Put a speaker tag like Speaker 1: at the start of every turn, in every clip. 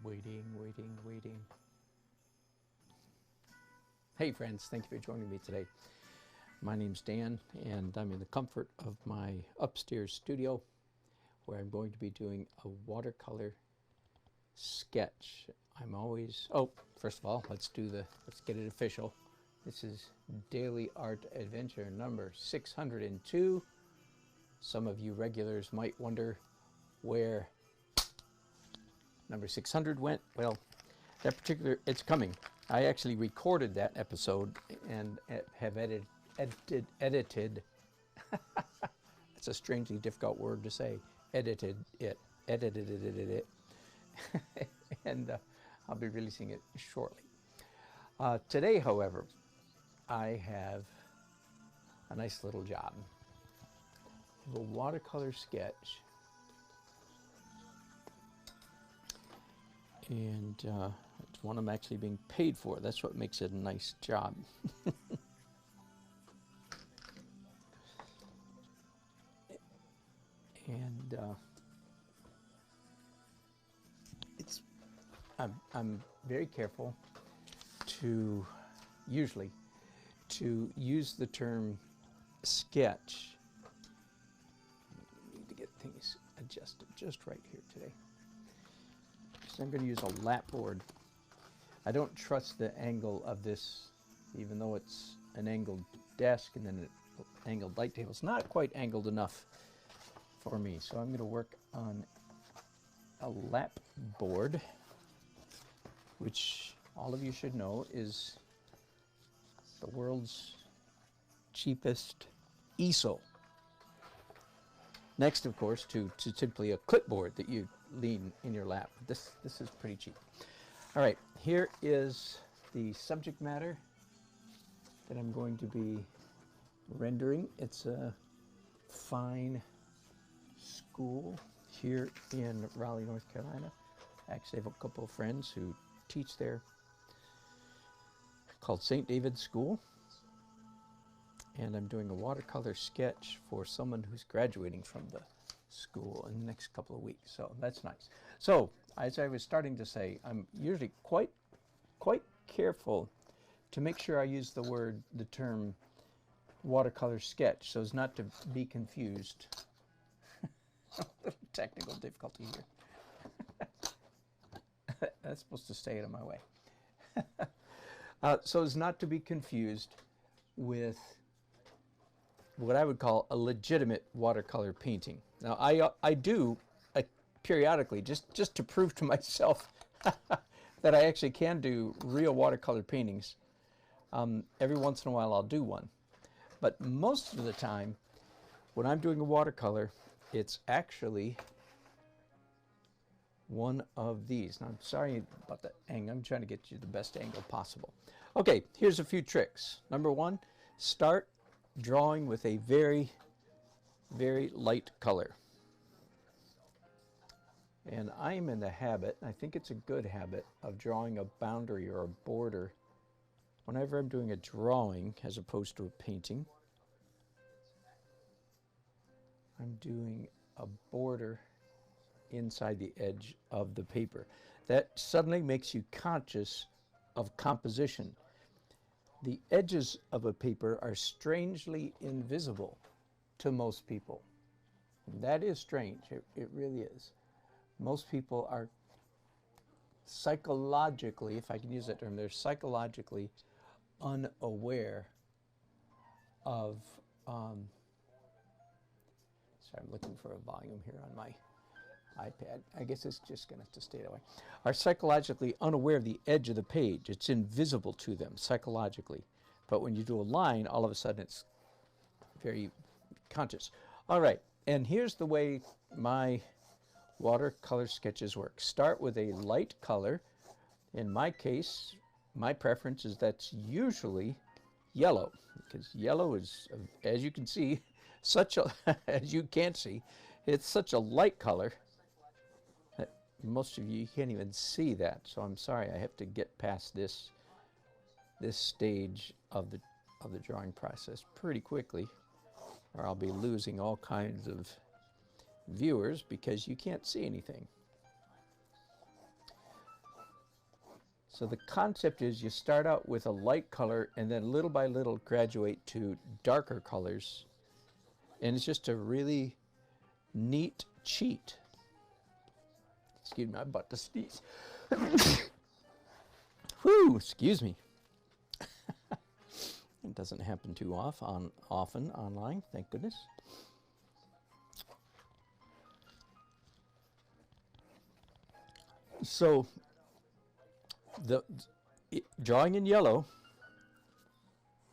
Speaker 1: Waiting. Hey friends, thank you for joining me today. My name's Dan and I'm in the comfort of my upstairs studio where I'm going to be doing a watercolor sketch. First of all, let's get it official. This is Daily Art Adventure number 602. Some of you regulars might wonder where number 600 went. Well, it's coming. I actually recorded that episode and have edited. It's a strangely difficult word to say. Edited it. And I'll be releasing it shortly. Today, however, I have a nice little job. I have a watercolor sketch. And it's one I'm actually being paid for. That's what makes it a nice job. And I'm very careful to use the term sketch. I need to get things adjusted just right here today. So I'm going to use a lap board. I don't trust the angle of this, even though it's an angled desk and then an angled light table. It's not quite angled enough for me, so I'm going to work on a lap board, which all of you should know is the world's cheapest easel. Next, of course, to simply a clipboard that you lean in your lap. This is pretty cheap. All right, here is the subject matter that I'm going to be rendering. It's a fine school here in Raleigh, North Carolina. I actually have a couple of friends who teach there, called St. David's School. And I'm doing a watercolor sketch for someone who's graduating from the school in the next couple of weeks. So that's nice. So as I was starting to say, I'm usually quite careful to make sure I use the term watercolor sketch so as not to be confused. A little technical difficulty here. That's supposed to stay out of my way. So as not to be confused with what I would call a legitimate watercolor painting. Now, I do periodically, just to prove to myself that I actually can do real watercolor paintings. Every once in a while I'll do one. But most of the time, when I'm doing a watercolor, it's actually one of these. Now, I'm sorry about the angle. I'm trying to get you the best angle possible. Okay, here's a few tricks. Number one, start drawing with a very light color. And I'm in the habit, I think it's a good habit, of drawing a boundary or a border whenever I'm doing a drawing as opposed to a painting. I'm doing a border inside the edge of the paper. That suddenly makes you conscious of composition. The edges of a paper are strangely invisible to most people. That is strange. It really is. Most people are psychologically, if I can use that term, they're psychologically unaware of, sorry, I'm looking for a volume here on my iPad. I guess it's just going to have to stay that way. Are psychologically unaware of the edge of the page. It's invisible to them psychologically. But when you do a line, all of a sudden it's very conscious. All right, and here's the way my watercolor sketches work. Start with a light color. In my case, my preference is that's usually yellow, because yellow is, as you can see, as you can't see, it's such a light color. Most of you can't even see that, so I'm sorry. I have to get past this stage of the drawing process pretty quickly, or I'll be losing all kinds of viewers because you can't see anything. So the concept is you start out with a light color and then little by little graduate to darker colors. And it's just a really neat cheat. Excuse me, I'm about to sneeze. Whew, excuse me. It doesn't happen too often online, thank goodness. So, drawing in yellow,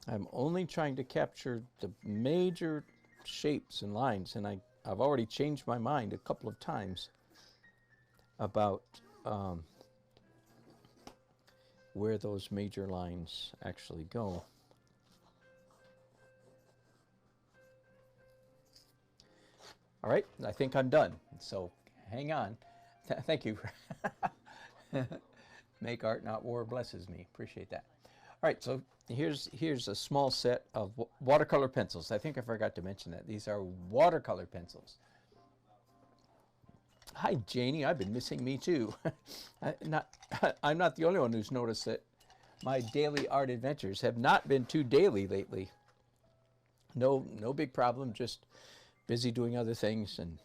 Speaker 1: I'm only trying to capture the major shapes and lines, and I've already changed my mind a couple of times about where those major lines actually go. All right, I think I'm done, so hang on. Thank you. Make art, not war, blesses me. Appreciate that. All right, so here's a small set of watercolor pencils. I think I forgot to mention that. These are watercolor pencils. Hi, Janie. I've been missing me too. I'm not the only one who's noticed that my daily art adventures have not been too daily lately. No big problem, just busy doing other things, and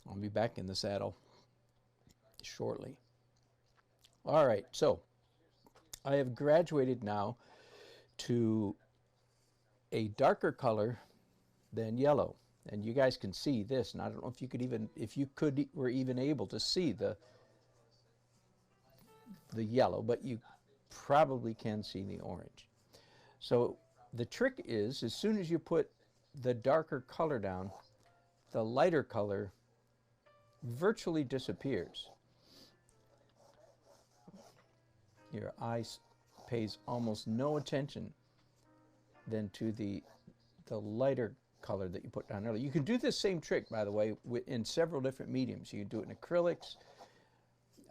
Speaker 1: I'll be back in the saddle shortly. All right, so I have graduated now to a darker color than yellow, and you guys can see this, and I don't know if you were even able to see the yellow, but you probably can see the orange. So the trick is, as soon as you put the darker color down, the lighter color virtually disappears. Your eye pays almost no attention then to the lighter color that you put down earlier. You can do this same trick, by the way, in several different mediums. You can do it in acrylics,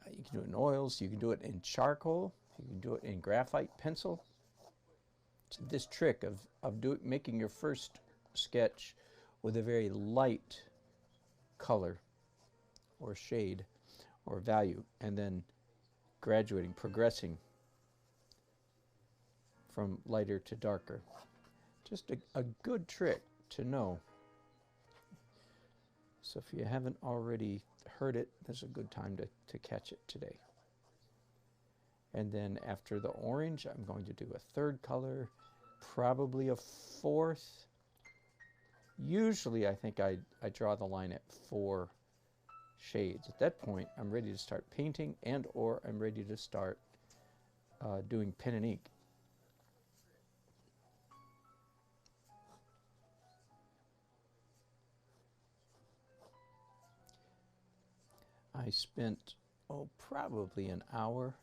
Speaker 1: you can do it in oils, you can do it in charcoal, you can do it in graphite pencil. It's this trick of making your first sketch with a very light color or shade or value, and then graduating, progressing from lighter to darker. Just a good trick to know. So if you haven't already heard it, this is a good time to catch it today. And then after the orange, I'm going to do a third color, probably a fourth. Usually I think I draw the line at 4 shades. At that point, I'm ready to start painting, and or I'm ready to start doing pen and ink. I spent probably an hour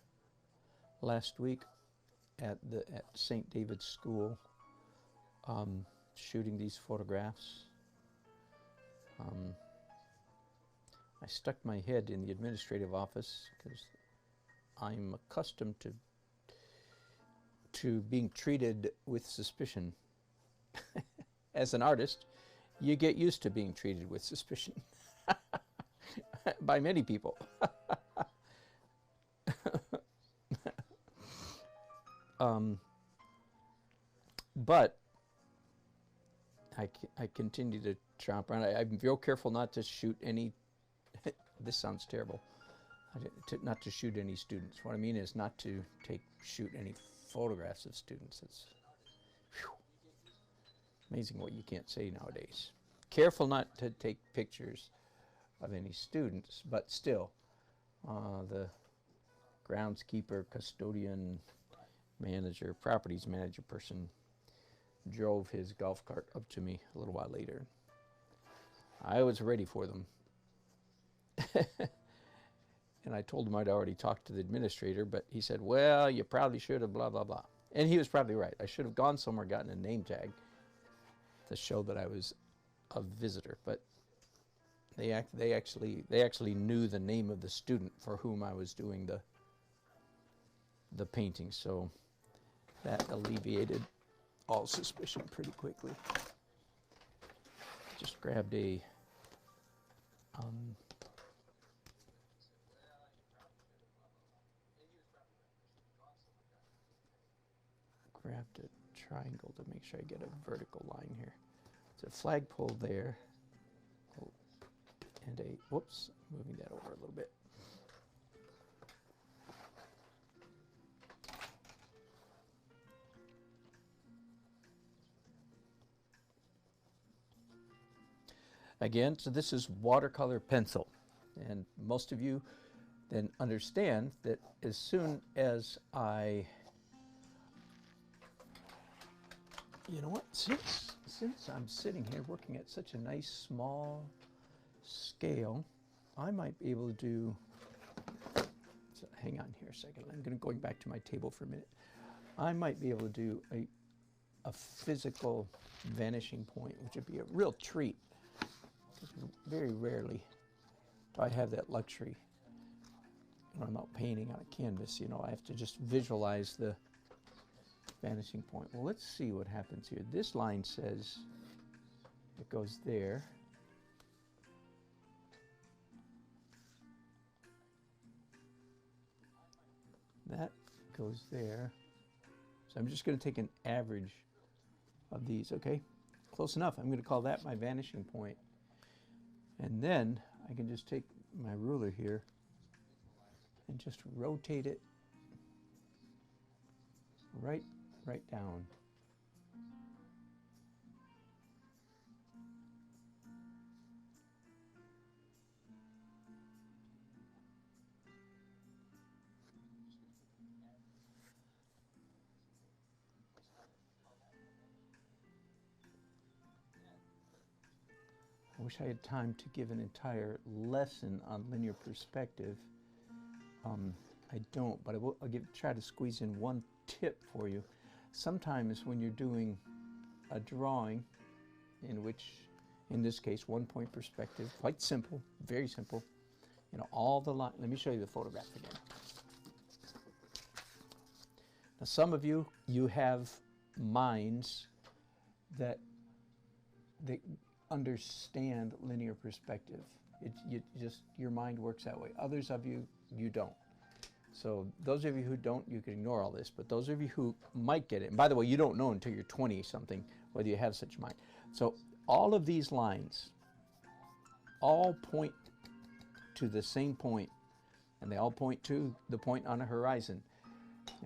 Speaker 1: last week at St. David's School shooting these photographs. I stuck my head in the administrative office because I'm accustomed to being treated with suspicion. As an artist, you get used to being treated with suspicion by many people. But I continue to chomp around. I'm real careful not to shoot any. This sounds terrible. Not to shoot any students. What I mean is not to shoot any photographs of students. It's amazing what you can't say nowadays. Careful not to take pictures of any students, but still, the groundskeeper, custodian, manager, properties manager person drove his golf cart up to me a little while later. I was ready for them. And I told him I'd already talked to the administrator, but he said, well, you probably should have, blah, blah, blah. And he was probably right. I should have gone somewhere, gotten a name tag to show that I was a visitor, but they actually knew the name of the student for whom I was doing the painting, so that alleviated all suspicion pretty quickly. Just grabbed a have to triangle to make sure I get a vertical line here. It's a flagpole there, oh, and a, whoops, moving that over a little bit. Again, so this is watercolor pencil, and most of you then understand that as soon as I, you know what, since I'm sitting here working at such a nice small scale, I might be able to do, so hang on here a second, I'm going back to my table for a minute. I might be able to do a physical vanishing point, which would be a real treat. Very rarely do I have that luxury when I'm out painting on a canvas. You know, I have to just visualize the vanishing point. Well, let's see what happens here. This line says it goes there. That goes there. So I'm just going to take an average of these, okay? Close enough. I'm going to call that my vanishing point. And then I can just take my ruler here and just rotate it right down. I wish I had time to give an entire lesson on linear perspective. I don't, but I'll try to squeeze in one tip for you. Sometimes when you're doing a drawing in which, in this case, 1-point perspective, quite simple, very simple, you know, all the line, let me show you the photograph again. Now some of you have minds that understand linear perspective. Your mind works that way. Others of you, you don't. So those of you who don't, you can ignore all this, but those of you who might get it, and by the way, you don't know until you're 20 something whether you have such a mind. So all of these lines all point to the same point, and they all point to the point on a horizon.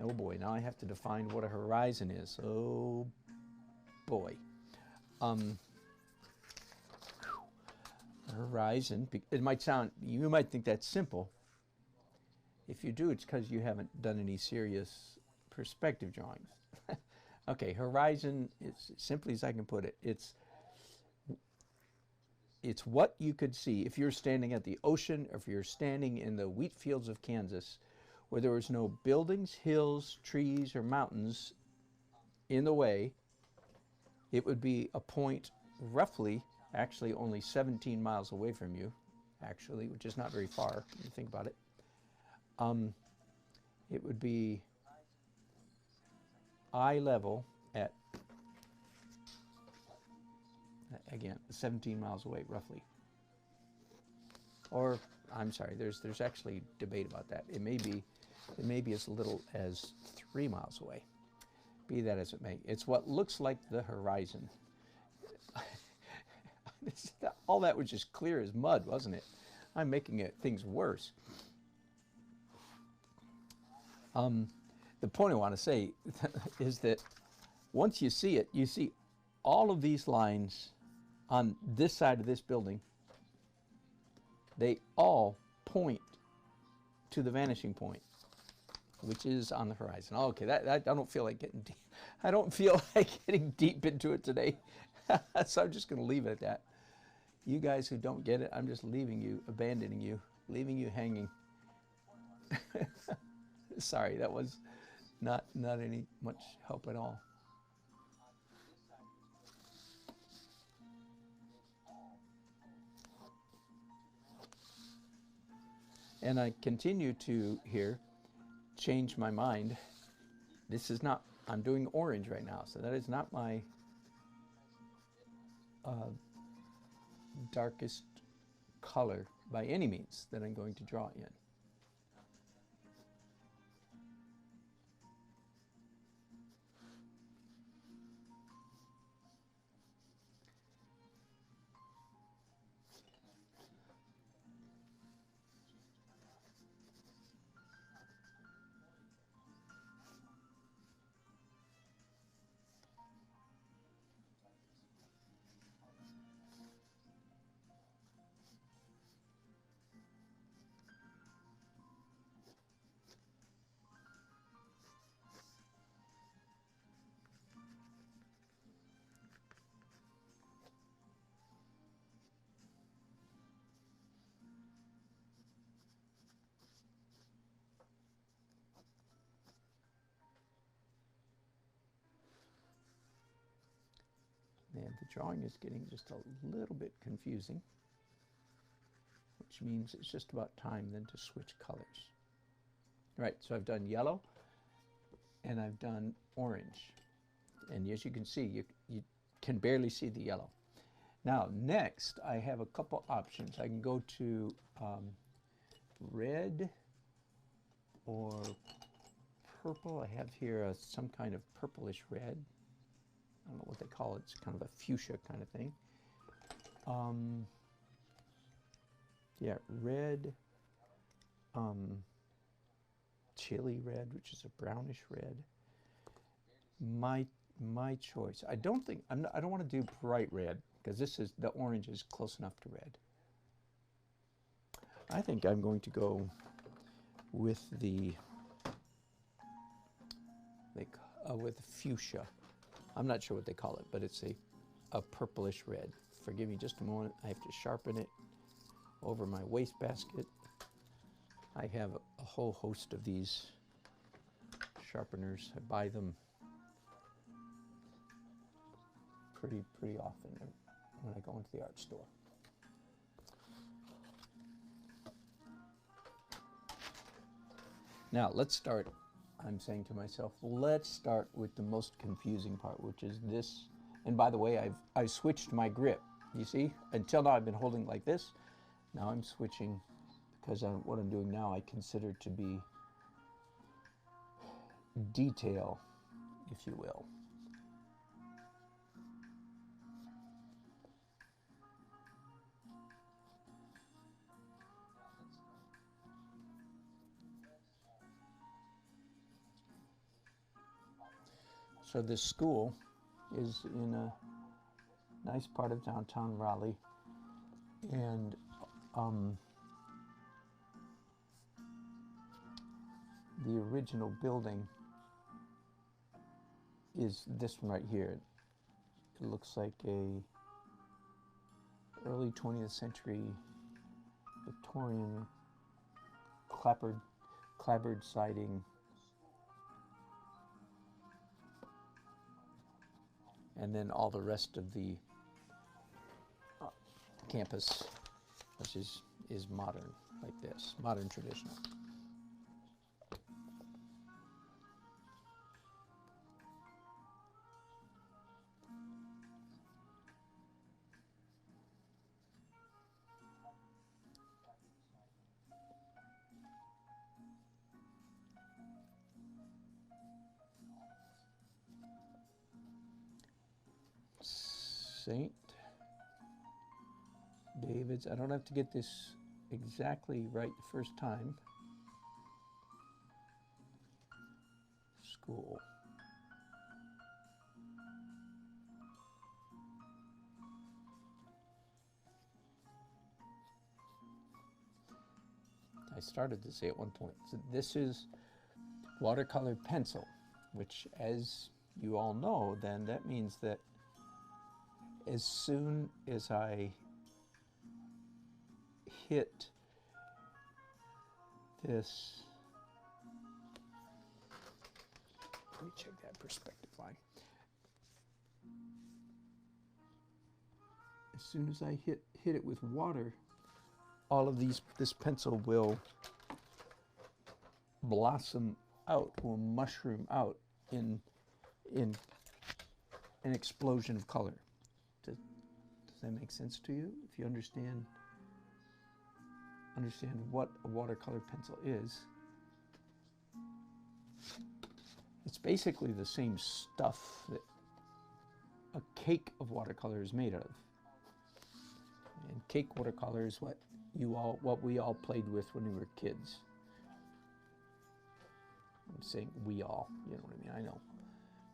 Speaker 1: Oh boy, now I have to define what a horizon is. Oh boy. Horizon, it might sound, you might think that's simple. If you do, it's because you haven't done any serious perspective drawings. Okay, horizon is simply as I can put it. It's what you could see if you're standing at the ocean, or if you're standing in the wheat fields of Kansas, where there was no buildings, hills, trees, or mountains in the way. It would be a point roughly, actually only 17 miles away from you, actually, which is not very far when you think about it. It would be eye level at, again, 17 miles away, roughly. Or, I'm sorry, there's actually debate about that. It may be as little as 3 miles away. Be that as it may. It's what looks like the horizon. All that was just clear as mud, wasn't it? I'm making things worse. The point I want to say is that once you see it, you see all of these lines on this side of this building. They all point to the vanishing point, which is on the horizon. Oh, okay, I don't feel like getting deep. I don't feel like getting deep into it today, so I'm just going to leave it at that. You guys who don't get it, I'm just leaving you, abandoning you, leaving you hanging. Sorry, that was not any much help at all. And I continue to here change my mind. This is not, I'm doing orange right now, so that is not my darkest color by any means that I'm going to draw in. the drawing is getting just a little bit confusing, which means it's just about time then to switch colors. All right, so I've done yellow and I've done orange. And as you can see, you can barely see the yellow. Now, next, I have a couple options. I can go to red or purple. I have here some kind of purplish red. I don't know what they call it. It's kind of a fuchsia kind of thing. Yeah, red, chili red, which is a brownish red. My choice. I don't want to do bright red because the orange is close enough to red. I think I'm going to go with with fuchsia. I'm not sure what they call it, but it's a purplish red. Forgive me just a moment. I have to sharpen it over my wastebasket. I have a whole host of these sharpeners. I buy them pretty often when I go into the art store. Now let's start. I'm saying to myself, let's start with the most confusing part, which is this. And by the way, I've switched my grip. You see, until now I've been holding like this. Now I'm switching because what I'm doing now I consider to be detail, if you will. So this school is in a nice part of downtown Raleigh, and the original building is this one right here. It looks like a early 20th century Victorian clapboard siding. And then all the rest of the campus, which is modern, like this, modern traditional. St. David's. I don't have to get this exactly right the first time. School. I started to say at one point. So this is watercolor pencil, which, as you all know, then that means that as soon as I hit this, let me check that perspective line. As soon as I hit it with water, all of this pencil will blossom out, will mushroom out in an explosion of color. Does that make sense to you? If you understand what a watercolor pencil is, it's basically the same stuff that a cake of watercolor is made of. And cake watercolor is what we all played with when we were kids. I'm saying we all, you know what I mean? I know,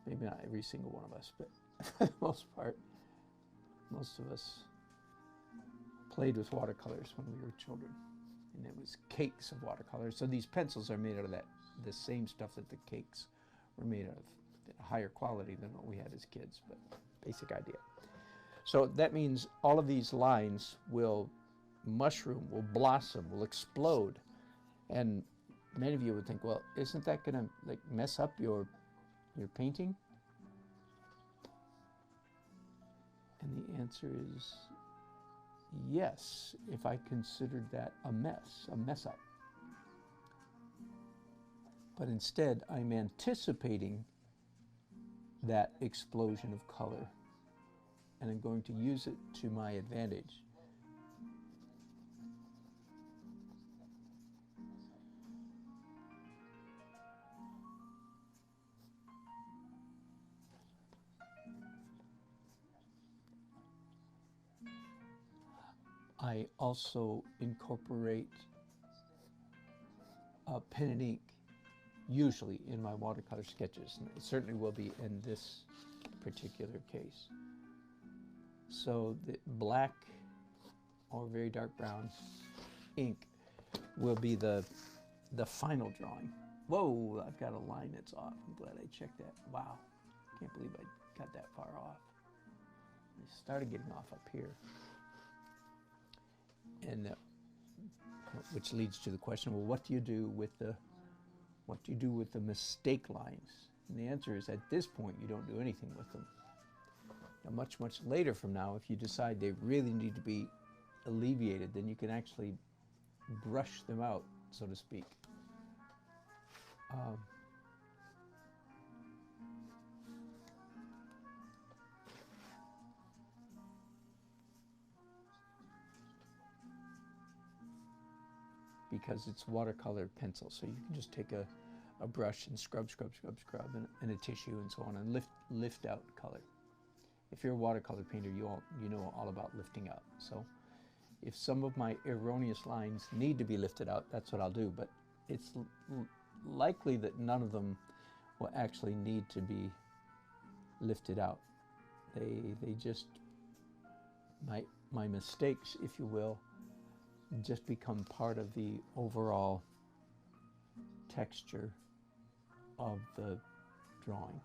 Speaker 1: maybe not every single one of us, but for the most part, most of us played with watercolors when we were children, and it was cakes of watercolors. So these pencils are made out of the same stuff that the cakes were made of, a higher quality than what we had as kids, but basic idea. So that means all of these lines will mushroom, will blossom, will explode, and many of you would think, well, isn't that going to like mess up your painting? And the answer is yes, if I considered that a mess up. But instead, I'm anticipating that explosion of color, and I'm going to use it to my advantage. I also incorporate pen and ink, usually in my watercolor sketches. And it certainly will be in this particular case. So the black or very dark brown ink will be the final drawing. Whoa, I've got a line that's off. I'm glad I checked that. Wow, can't believe I got that far off. I started getting off up here. And which leads to the question, well, what do you do with the mistake lines? And the answer is, at this point, you don't do anything with them. Now, much later from now, if you decide they really need to be alleviated, then you can actually brush them out, so to speak. Because it's watercolor pencil, so you can just take a brush and scrub and a tissue and so on, and lift out color. If you're a watercolor painter, you know all about lifting out. So if some of my erroneous lines need to be lifted out, that's what I'll do. But it's likely that none of them will actually need to be lifted out. They just, my mistakes, if you will, just become part of the overall texture of the drawing,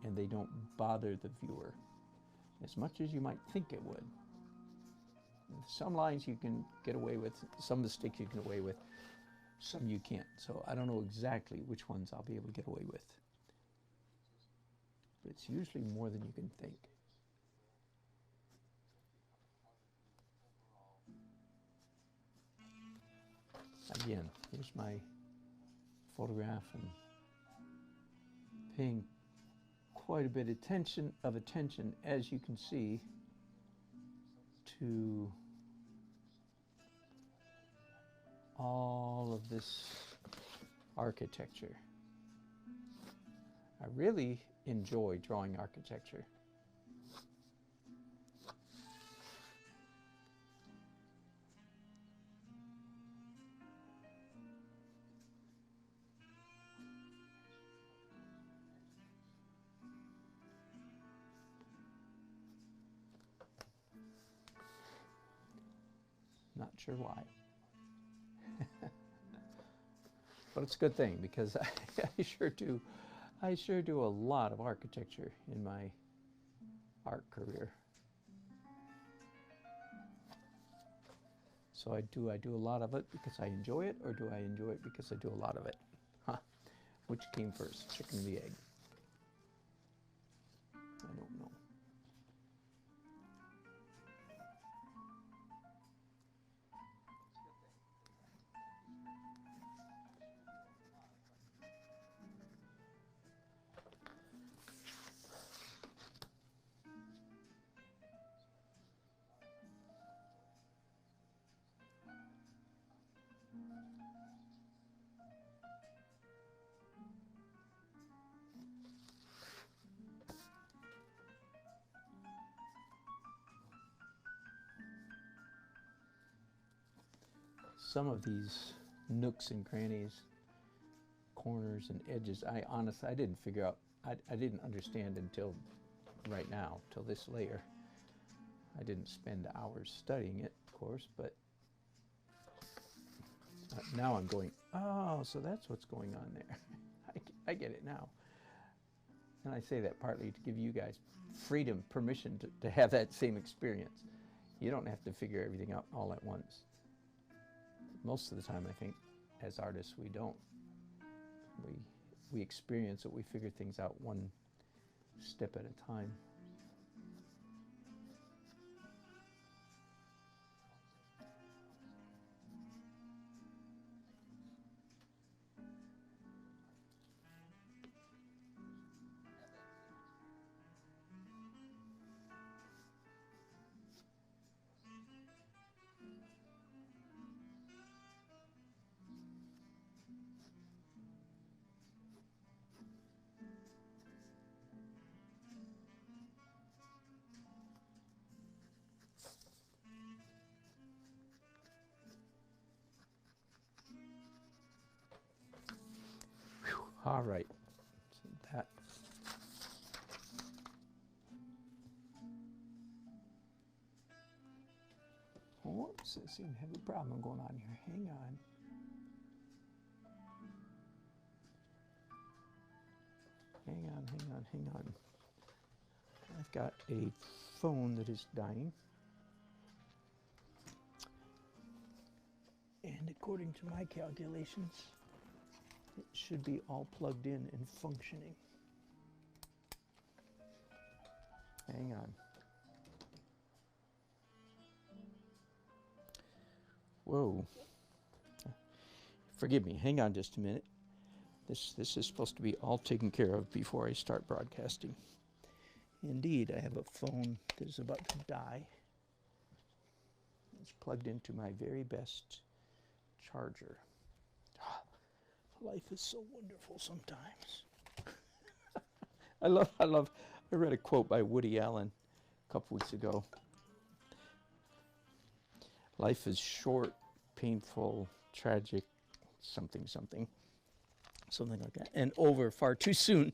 Speaker 1: and they don't bother the viewer as much as you might think it would. Some lines you can get away with, some mistakes you can get away with, some you can't. So I don't know exactly which ones I'll be able to get away with, but it's usually more than you can think. Again, here's my photograph, and paying quite a bit of attention, as you can see, to all of this architecture. I really enjoy drawing architecture. Not sure why. But it's a good thing, because I sure do a lot of architecture in my art career. So I do a lot of it because I enjoy it, or do I enjoy it because I do a lot of it? Huh. Which came first, chicken or the egg? I don't know. Some of these nooks and crannies, corners and edges, I didn't figure out, I didn't understand until right now, till this layer. I didn't spend hours studying it, of course, but now I'm going, oh, so that's what's going on there. I get it now. And I say that partly to give you guys freedom, permission to have that same experience. You don't have to figure everything out all at once. Most of the time, I think, as artists, we don't. We experience it, we figure things out one step at a time. All right. So that. Whoops, I seem to have a problem going on here. Hang on. Hang on. I've got a phone that is dying. And according to my calculations, it should be all plugged in and functioning. Hang on. Whoa. Forgive me, hang on just a minute. This is supposed to be all taken care of before I start broadcasting. Indeed, I have a phone that is about to die. It's plugged into my very best charger. Life is so wonderful sometimes. I read a quote by Woody Allen a couple weeks ago. Life is short, painful, tragic, something like that, and over far too soon.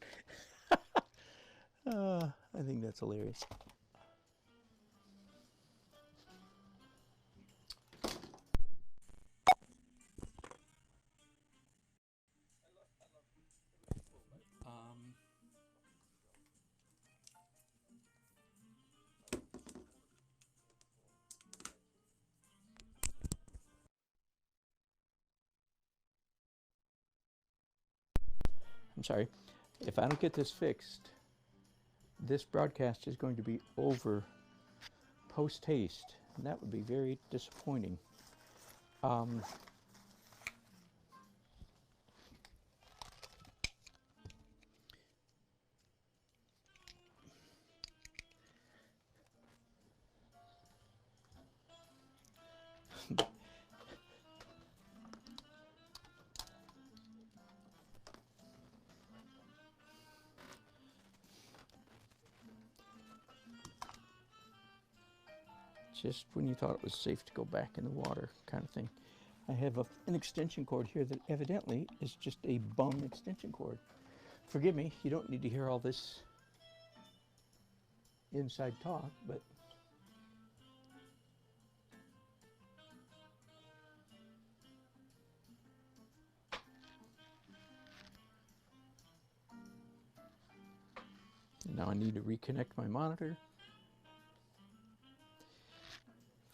Speaker 1: I think that's hilarious. I'm sorry. If I don't get this fixed, this broadcast is going to be over post-haste, and that would be very disappointing. Just when you thought it was safe to go back in the water, kind of thing. I have an extension cord here that evidently is just a bum extension cord. Forgive me, you don't need to hear all this inside talk, but now I need to reconnect my monitor.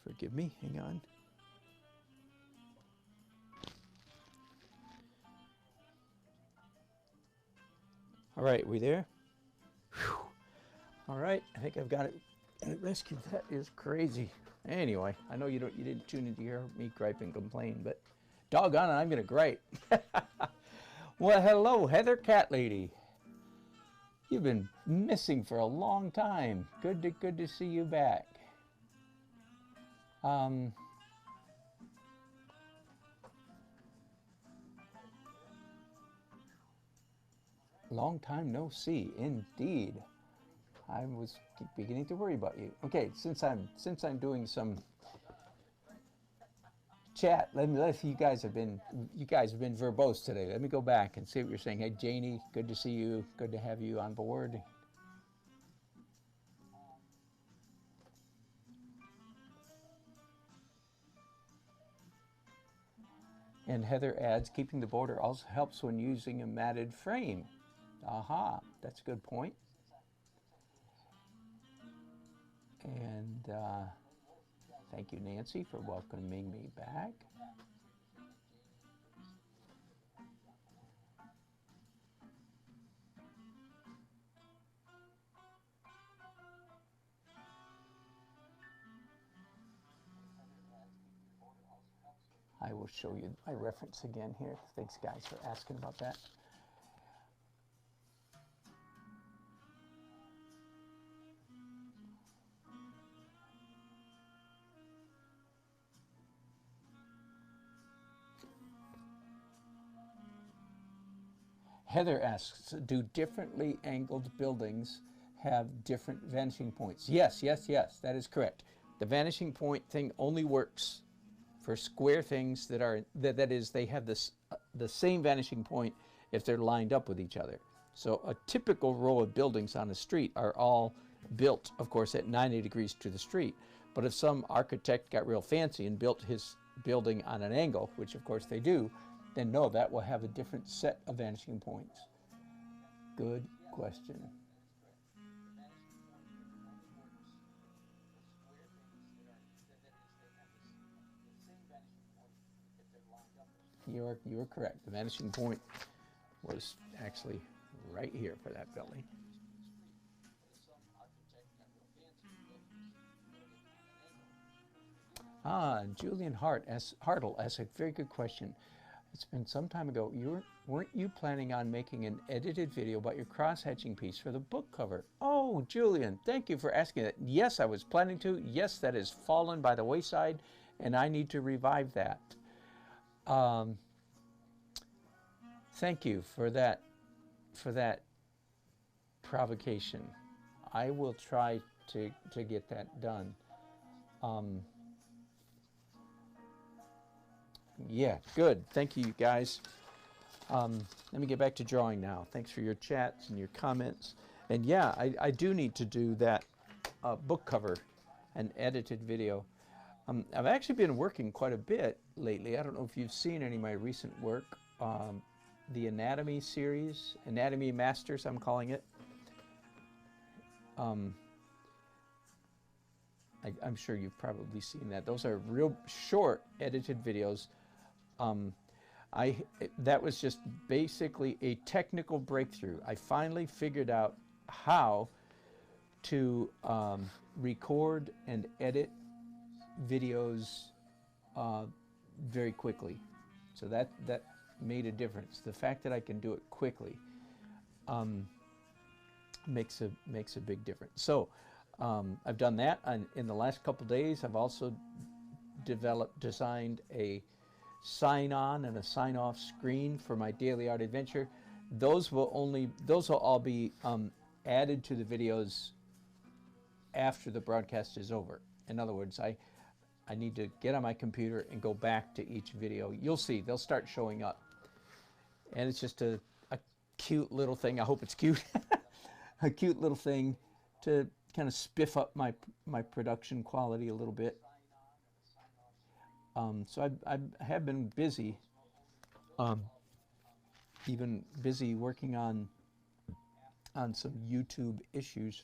Speaker 1: Forgive me, hang on. All right, we there? Whew. All right, I think I've got it rescued. That is crazy. Anyway, I know you didn't tune in to hear me gripe and complain, but doggone it, I'm gonna gripe. Well, hello, Heather Cat Lady. You've been missing for a long time. Good to see you back. Long time no see, indeed. I was beginning to worry about you. Okay, since I'm doing some chat, you guys have been verbose today. Let me go back and see what you're saying. Hey, Janie, good to see you. Good to have you on board. And Heather adds, keeping the border also helps when using a matted frame. Aha, that's a good point. And thank you, Nancy, for welcoming me back. I will show you my reference again here. Thanks, guys, for asking about that. Heather asks, do differently angled buildings have different vanishing points? Yes, that is correct. The vanishing point thing only works for square things that is, they have this the same vanishing point if they're lined up with each other. So a typical row of buildings on a street are all built, of course, at 90 degrees to the street. But if some architect got real fancy and built his building on an angle, which of course they do, then no, that will have a different set of vanishing points. Good question. You are correct. The vanishing point was actually right here for that building. Julian Hartle asks a very good question. It's been some time ago. Weren't you planning on making an edited video about your cross-hatching piece for the book cover? Oh, Julian, thank you for asking that. Yes, I was planning to. Yes, that has fallen by the wayside, and I need to revive that. Thank you for that provocation. I will try to get that done. Yeah, good. Thank you, guys. Let me get back to drawing now. Thanks for your chats and your comments. And yeah, I do need to do that book cover, an edited video. I've actually been working quite a bit lately. I don't know if you've seen any of my recent work. The Anatomy series, Anatomy Masters, I'm calling it. I'm sure you've probably seen that. Those are real short edited videos. That was just basically a technical breakthrough. I finally figured out how to record and edit videos very quickly. So that made a difference. The fact that I can do it quickly makes a big difference. So I've done that, and in the last couple days I've also designed a sign-on and a sign-off screen for my daily art adventure. Those will all be added to the videos after the broadcast is over. In other words, I need to get on my computer and go back to each video. You'll see, they'll start showing up. And it's just a cute little thing. I hope it's cute. A cute little thing to kind of spiff up my production quality a little bit. So I have been busy, even busy working on some YouTube issues.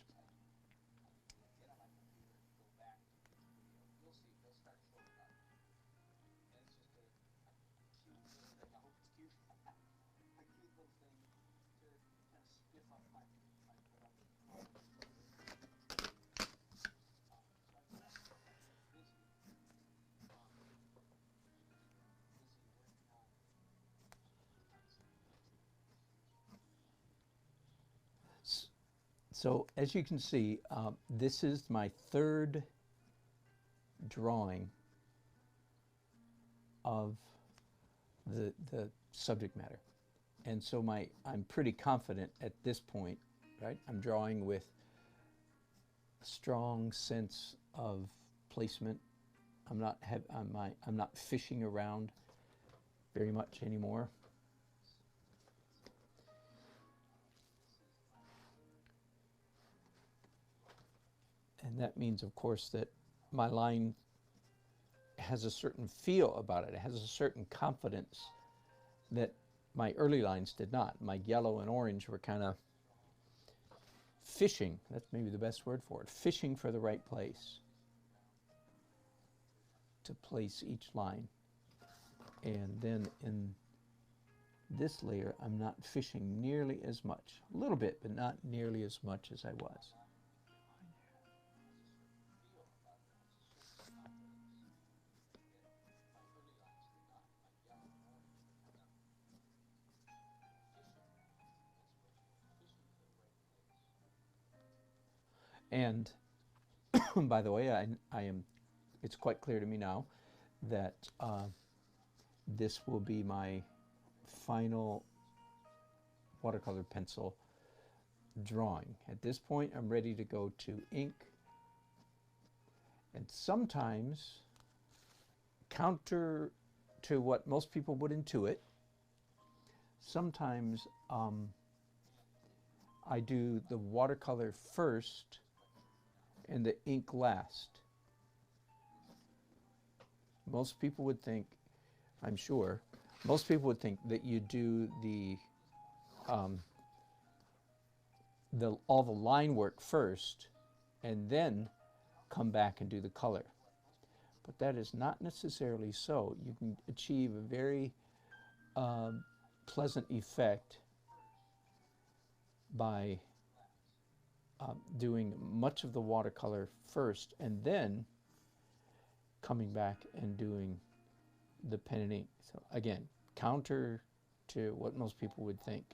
Speaker 1: So as you can see, this is my third drawing of the subject matter. And so I'm pretty confident at this point, right? I'm drawing with a strong sense of placement. I'm not fishing around very much anymore. And that means, of course, that my line has a certain feel about it. It has a certain confidence that my early lines did not. My yellow and orange were kind of fishing. That's maybe the best word for it. Fishing for the right place to place each line. And then in this layer, I'm not fishing nearly as much. A little bit, but not nearly as much as I was. And by the way, it's quite clear to me now that this will be my final watercolor pencil drawing. At this point, I'm ready to go to ink. And sometimes, counter to what most people would intuit, sometimes I do the watercolor first and the ink last. Most people would think, I'm sure, most people would think that you do all the line work first and then come back and do the color. But that is not necessarily so. You can achieve a very pleasant effect by doing much of the watercolor first and then coming back and doing the pen and ink. So again, counter to what most people would think.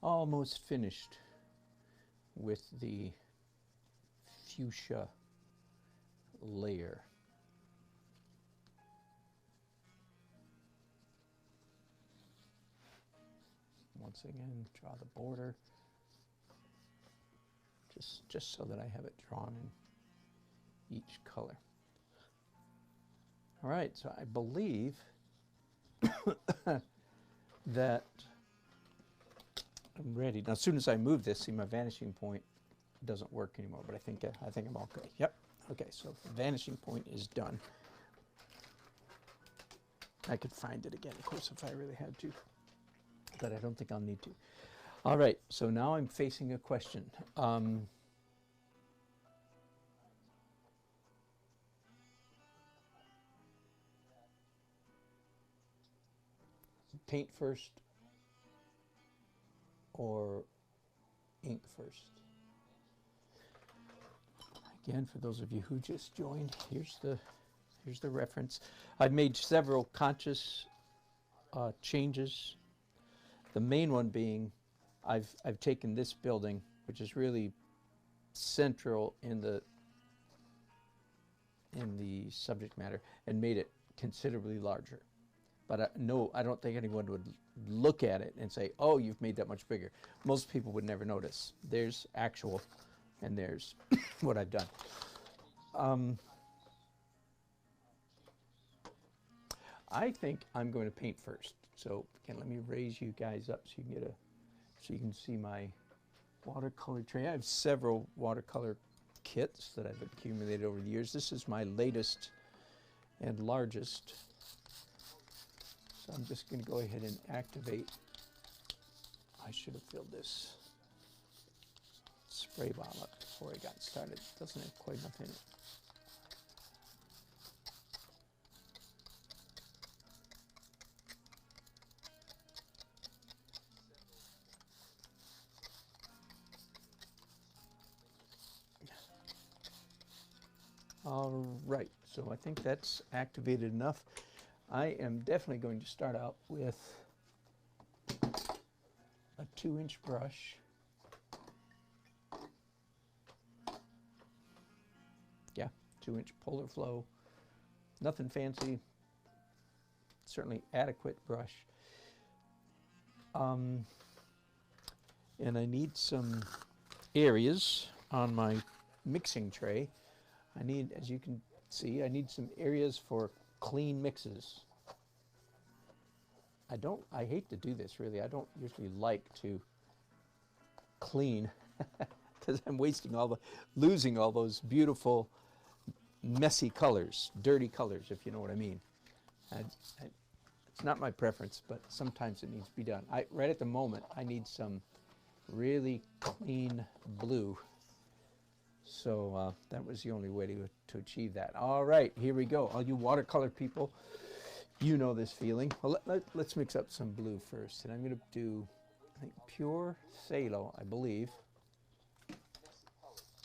Speaker 1: Almost finished with the fuchsia layer. Once again, draw the border, just so that I have it drawn in each color. All right, so I believe that I'm ready. Now, as soon as I move this, see my vanishing point doesn't work anymore, but I think I'm okay. Yep. Okay, so the vanishing point is done. I could find it again, of course, if I really had to, but I don't think I'll need to. All right, so now I'm facing a question. Paint first or ink first? Again, for those of you who just joined, here's the reference. I've made several conscious changes. The main one being I've taken this building, which is really central in the subject matter, and made it considerably larger. But no, I don't think anyone would look at it and say, oh, you've made that much bigger. Most people would never notice. There's actual, and there's what I've done. I think I'm going to paint first. So again, let me raise you guys up so you can so you can see my watercolor tray. I have several watercolor kits that I've accumulated over the years. This is my latest and largest. So I'm just going to go ahead and activate. I should have filled this spray bottle up before I got started. It doesn't have quite enough in it. All right, so I think that's activated enough. I am definitely going to start out with a 2-inch brush. Yeah, 2-inch polar flow. Nothing fancy, certainly adequate brush. And I need some areas on my mixing tray. I need, as you can see, I need some areas for clean mixes. I hate to do this really. I don't usually like to clean because I'm losing all those beautiful, messy colors, dirty colors, if you know what I mean. It's not my preference, but sometimes it needs to be done. Right at the moment, I need some really clean blue. So that was the only way to achieve that. All right, here we go. All you watercolor people, you know this feeling. Well, let's mix up some blue first. And I'm going to do, I think, pure Phthalo, I believe.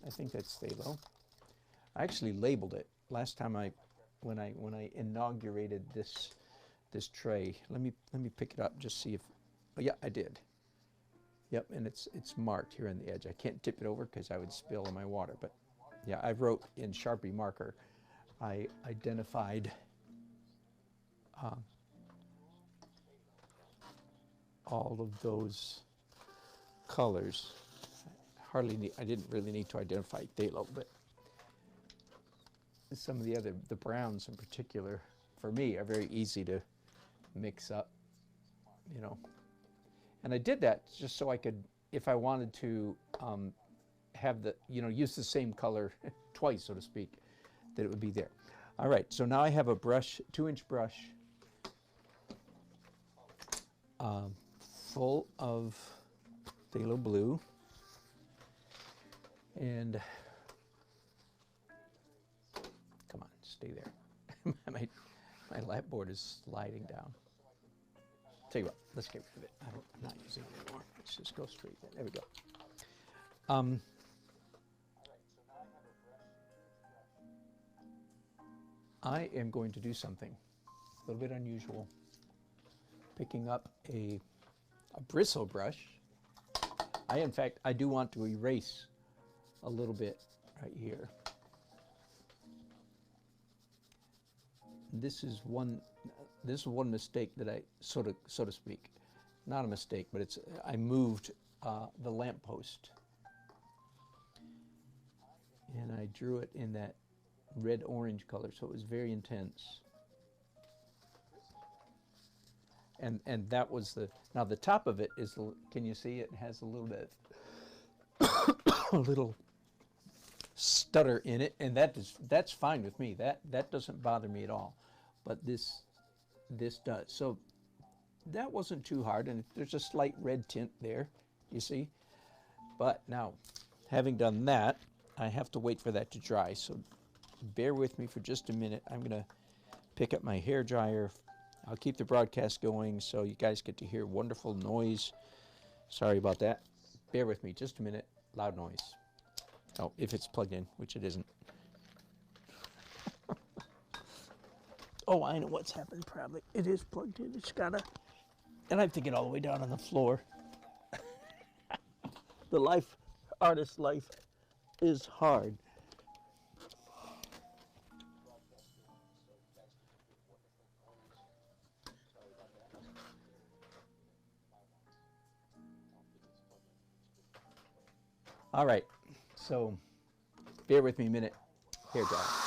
Speaker 1: I think that's Phthalo. I actually labeled it last time when I inaugurated this tray. Let me pick it up, just see if, oh yeah, I did. Yep, and it's marked here on the edge. I can't tip it over because I would spill my water, but yeah, I wrote in Sharpie marker. I identified all of those colors. I didn't really need to identify phthalo, but some of the browns in particular, for me, are very easy to mix up, you know. And I did that just so I could, if I wanted to have use the same color twice, so to speak, that it would be there. All right, so now I have a brush, 2-inch brush, full of phthalo blue. And come on, stay there. my lap board is sliding down. Tell you what, let's get rid of it. I'm not using it anymore. Let's just go straight there. There we go. I am going to do something a little bit unusual. Picking up a bristle brush. In fact, I do want to erase a little bit right here. This is one mistake that I so to speak, not a mistake, but I moved the lamppost, and I drew it in that red-orange color, so it was very intense. And that was now the top of it is, can you see it has a little bit, a little stutter in it, and that's fine with me. That doesn't bother me at all. But this does. So that wasn't too hard, and there's a slight red tint there, you see. But now, having done that, I have to wait for that to dry. So bear with me for just a minute. I'm going to pick up my hair dryer. I'll keep the broadcast going so you guys get to hear wonderful noise. Sorry about that. Bear with me just a minute. Loud noise. Oh, if it's plugged in, which it isn't. Oh, I know what's happened probably. It is plugged in. It's gotta, and I have to get all the way down on the floor. The artist life is hard. All right, so bear with me a minute. Here, guys.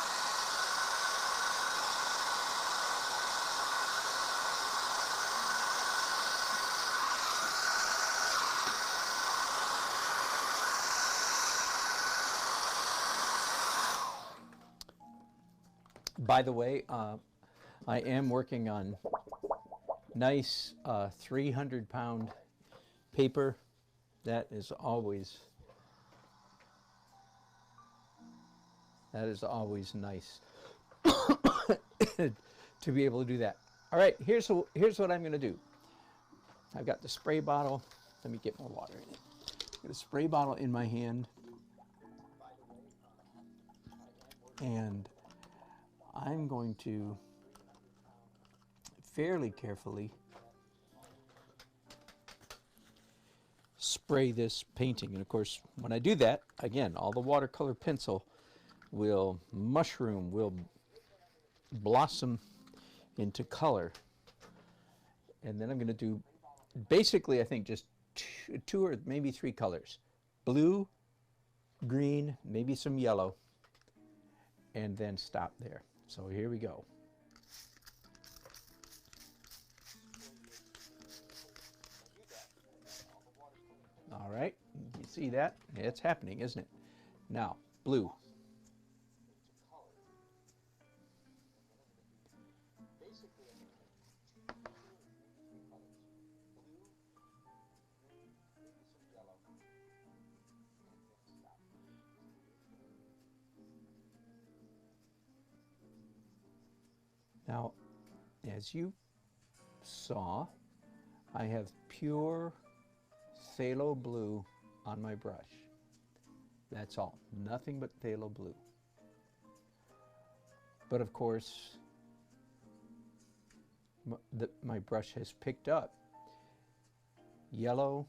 Speaker 1: By the way, I am working on nice 300-pound paper. That is always nice to be able to do that. All right, here's what I'm going to do. I've got the spray bottle. Let me get more water in it. I've got a spray bottle in my hand, and I'm going to fairly carefully spray this painting. And of course, when I do that, again, all the watercolor pencil will mushroom, will blossom into color. And then I'm going to do basically, I think, just two or maybe 3 colors. Blue, green, maybe some yellow, and then stop there. So here we go. All right, you see that? It's happening, isn't it? Now, blue. Now, as you saw, I have pure phthalo blue on my brush. That's all, nothing but phthalo blue. But of course, my brush has picked up yellow,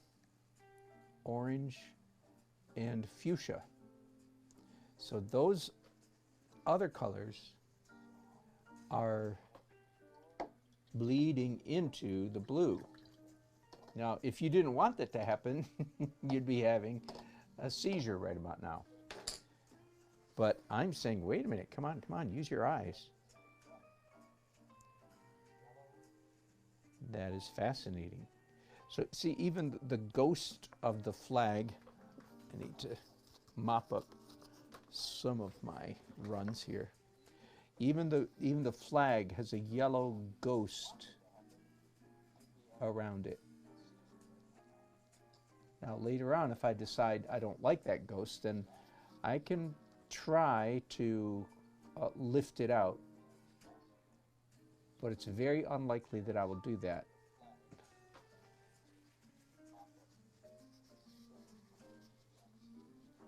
Speaker 1: orange, and fuchsia. So those other colors are bleeding into the blue. Now, if you didn't want that to happen, you'd be having a seizure right about now. But I'm saying, wait a minute, come on, use your eyes. That is fascinating. So see, even the ghost of the flag, I need to mop up some of my runs here. Even the flag has a yellow ghost around it. Now later on, if I decide I don't like that ghost, then I can try to lift it out. But it's very unlikely that I will do that.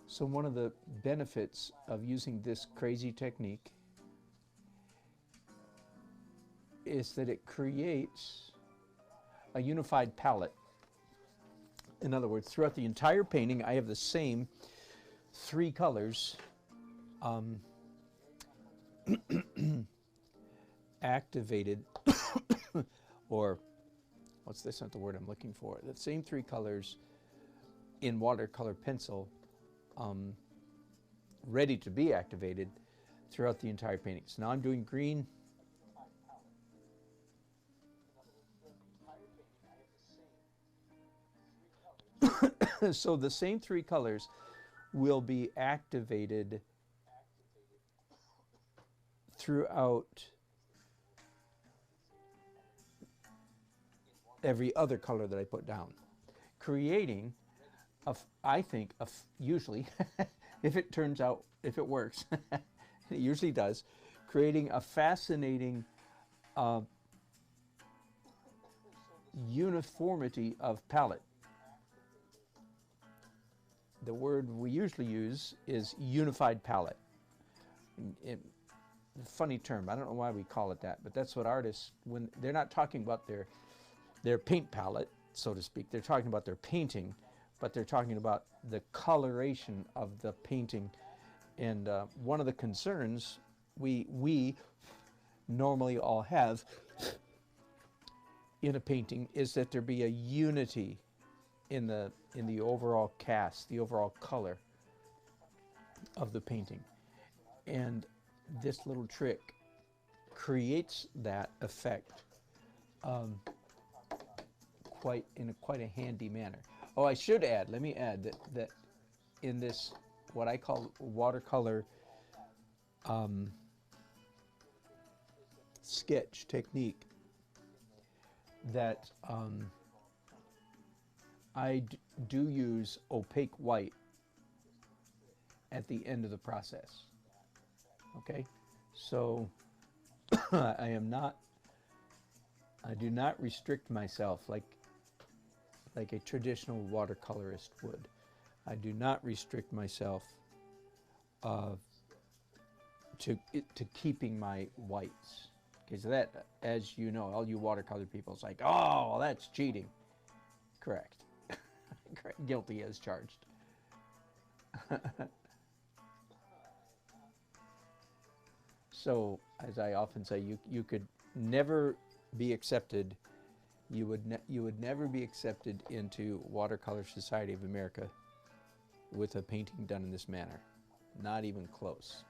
Speaker 1: So one of the benefits of using this crazy technique is that it creates a unified palette. In other words, throughout the entire painting, I have the same three colors activated, or what's this, not the word I'm looking for, the same three colors in watercolor pencil ready to be activated throughout the entire painting. So now I'm doing green. So the same three colors will be activated throughout every other color that I put down, creating, I think, usually, if it turns out, if it works, it usually does, creating a fascinating uniformity of palette. The word we usually use is unified palette. Funny term, I don't know why we call it that, but that's what artists, when they're not talking about their paint palette, so to speak, they're talking about their painting, but they're talking about the coloration of the painting. And one of the concerns we normally all have in a painting is that there be a unity in the overall cast, the overall color of the painting. And this little trick creates that effect in quite a handy manner. Oh, I should add, let me add that in this, what I call watercolor sketch technique, that I do use opaque white at the end of the process. Okay, so I do not restrict myself like a traditional watercolorist would. I do not restrict myself to keeping my whites. Because that, as you know, all you watercolor people, it's like, oh, that's cheating. Correct. Guilty as charged. So, as I often say, you could never be accepted. You would never be accepted into Watercolor Society of America with a painting done in this manner. Not even close.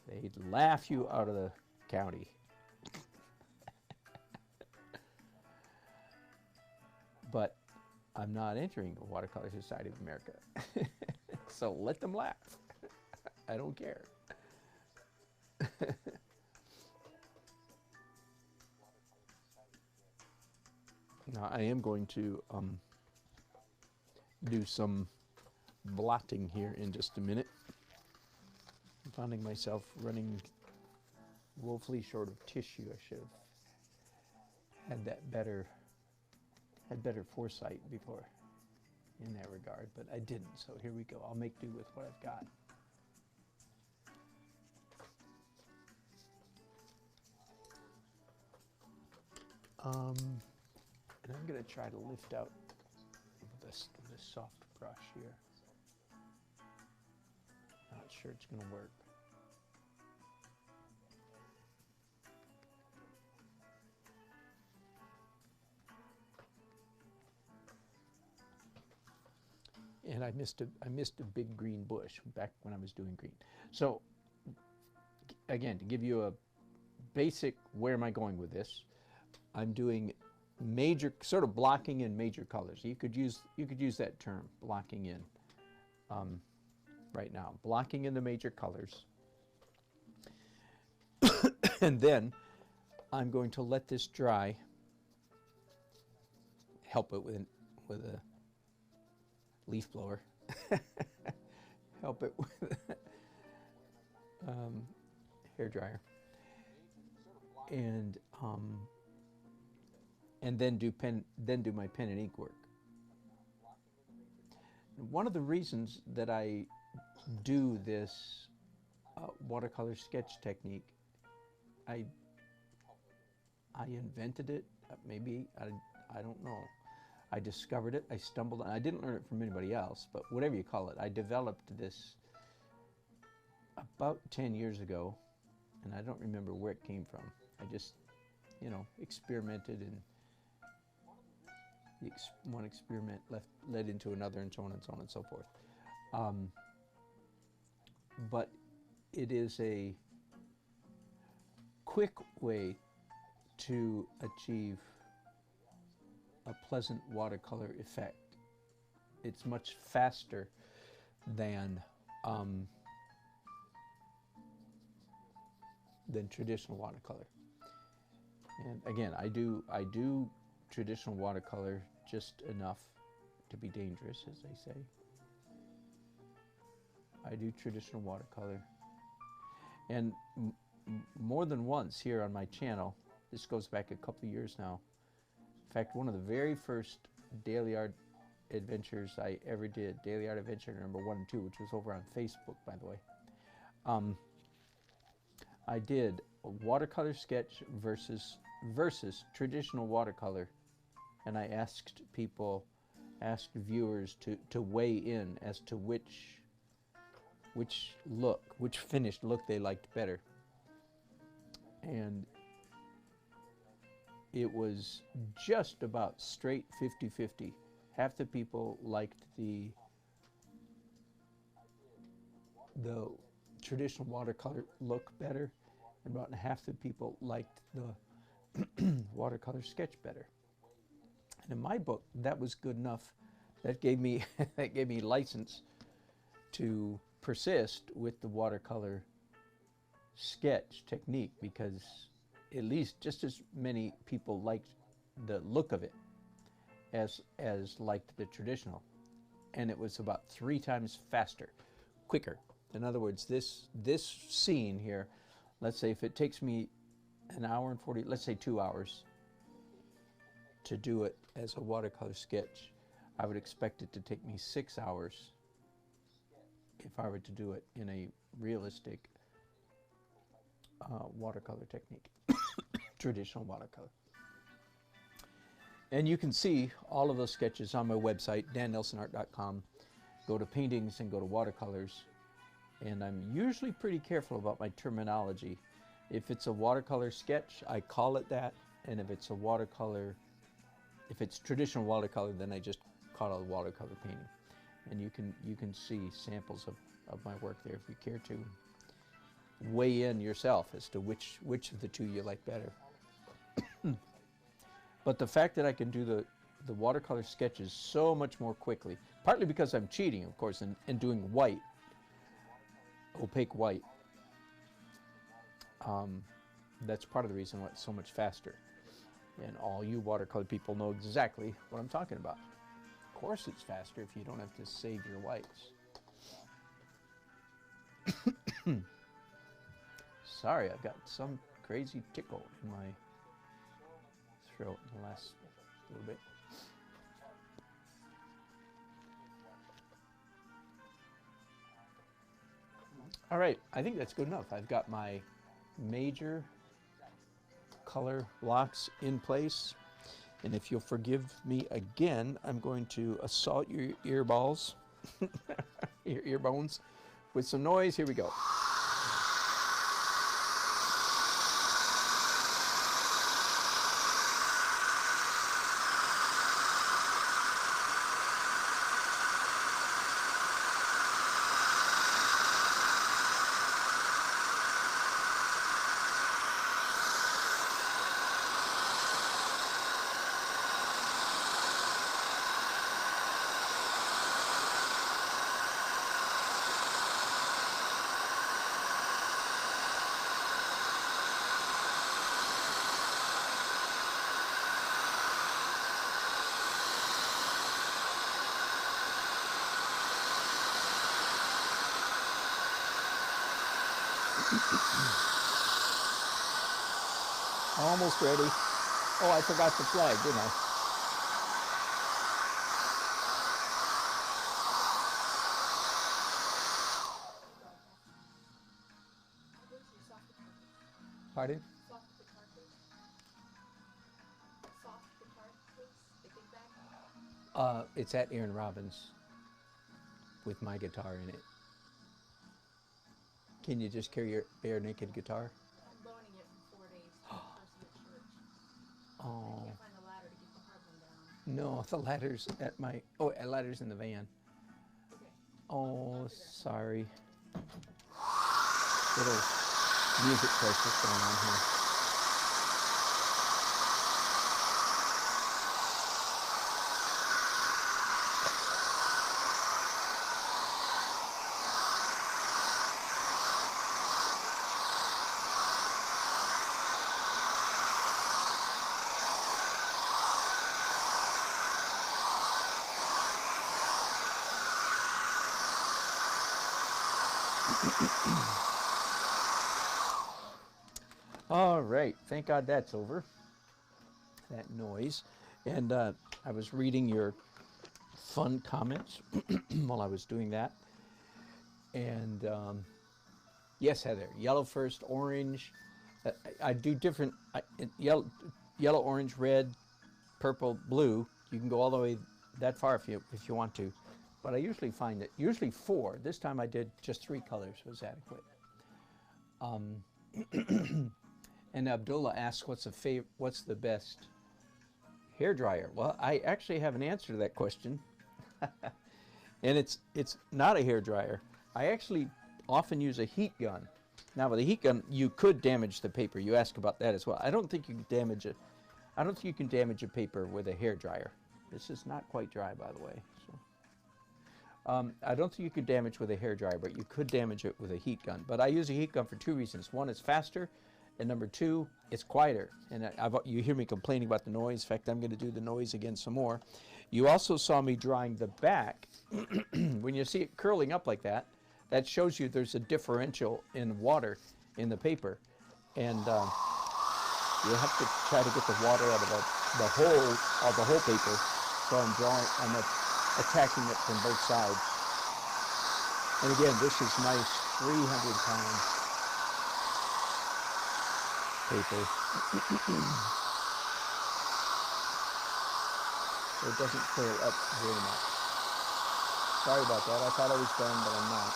Speaker 1: They'd laugh you out of the county. But I'm not entering the Watercolor Society of America. So let them laugh. I don't care. Now I am going to do some blotting here in just a minute. I'm finding myself running woefully short of tissue. I should have had better foresight before in that regard, but I didn't. So here we go. I'll make do with what I've got. And I'm going to try to lift out this soft brush here. Not sure it's going to work. And I missed a big green bush back when I was doing green. So again, to give you a basic, where am I going with this? I'm doing major, sort of blocking in major colors. You could use that term, blocking in, right now. Blocking in the major colors. And then I'm going to let this dry. Help it with a leaf blower. Help it with hair dryer. And then do my pen and ink work. One of the reasons that I do this watercolor sketch technique, I invented it. Maybe I don't know. I discovered it. I stumbled. I didn't learn it from anybody else, but whatever you call it, I developed this about 10 years ago, and I don't remember where it came from. I just, experimented, and one experiment led into another, and so on and so on and so forth. But it is a quick way to achieve a pleasant watercolor effect. It's much faster than traditional watercolor. And again, I do traditional watercolor just enough to be dangerous, as they say. I do traditional watercolor, and more than once here on my channel. This goes back a couple of years now. In fact, one of the very first daily art adventures I ever did, Daily Art Adventure number 1 and 2, which was over on Facebook, by the way. I did a watercolor sketch versus traditional watercolor, and I asked viewers to weigh in as to which finished look they liked better. And it was just about straight 50-50. Half the people liked the traditional watercolor look better, and about half the people liked the watercolor sketch better. And in my book, that was good enough. That gave me license to persist with the watercolor sketch technique, because at least just as many people liked the look of it as liked the traditional. And it was about 3 times faster, quicker. In other words, this scene here, let's say if it takes me an hour and 40, let's say 2 hours to do it as a watercolor sketch, I would expect it to take me 6 hours if I were to do it in a realistic watercolor technique, traditional watercolor. And you can see all of those sketches on my website, dannelsonart.com. Go to paintings and go to watercolors. And I'm usually pretty careful about my terminology. If it's a watercolor sketch, I call it that. And if it's traditional watercolor, then I just call it a watercolor painting. And you can see samples of my work there if you care to weigh in yourself as to which of the two you like better. But the fact that I can do the watercolor sketches so much more quickly, partly because I'm cheating, of course, and doing white, opaque white, that's part of the reason why it's so much faster. And all you watercolor people know exactly what I'm talking about. Of course it's faster if you don't have to save your whites. Sorry, I've got some crazy tickle in my throat in the last little bit. All right, I think that's good enough. I've got my major color blocks in place. And if you'll forgive me again, I'm going to assault your ear balls, your ear bones, with some noise. Here we go. Almost ready. Oh, I forgot the flag, didn't I? Pardon? It's at Aaron Robbins with my guitar in it. Can you just carry your bare naked guitar?
Speaker 2: I'm loaning it for 4 days to a person at church.
Speaker 1: Oh.
Speaker 2: I can't find the ladder to get the hard one down.
Speaker 1: No, the ladder's at my, oh, a ladder's in the van.
Speaker 2: Okay.
Speaker 1: Oh, sorry. Little music crisis going on here. All right, thank God that's over, that noise. And I was reading your fun comments while I was doing that. And yes, Heather, yellow first, orange. I do different, yellow, orange, red, purple, blue. You can go all the way that far if you want to. But I usually find that, usually 4. This time I did just 3 colors was adequate. And Abdullah asks, what's the best hair dryer? Well, I actually have an answer to that question. And it's not a hair dryer. I actually often use a heat gun. Now with a heat gun, you could damage the paper. You ask about that as well. I don't think you can damage it. I don't think you can damage a paper with a hair dryer. This is not quite dry, by the way. So, I don't think you could damage with a hair dryer, but you could damage it with a heat gun. But I use a heat gun for 2 reasons. One, it's faster, and number 2, it's quieter. And you hear me complaining about the noise. In fact, I'm going to do the noise again some more. You also saw me drying the back. When you see it curling up like that, that shows you there's a differential in water in the paper. And you have to try to get the water out of the whole paper. So I'm attacking it from both sides. And again, this is nice 300-pound paper. So it doesn't curl up very much. Sorry about that. I thought I was done, but I'm not.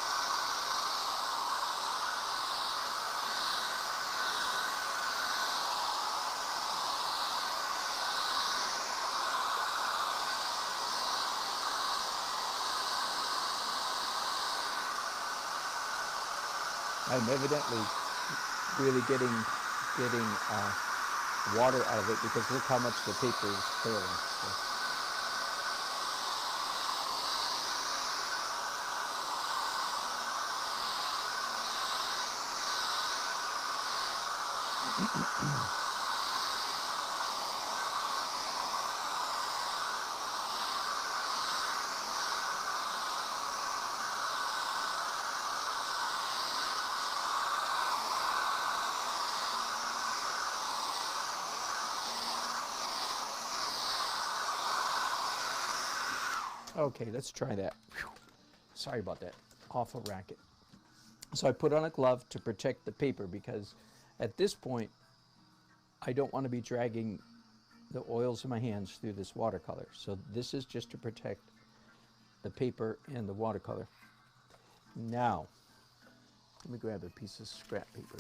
Speaker 1: I'm evidently really getting water out of it because look how much the paper is curling. Okay, let's try that. Whew. Sorry about that. Awful racket. So I put on a glove to protect the paper because at this point, I don't want to be dragging the oils in my hands through this watercolor. So this is just to protect the paper and the watercolor. Now, let me grab a piece of scrap paper.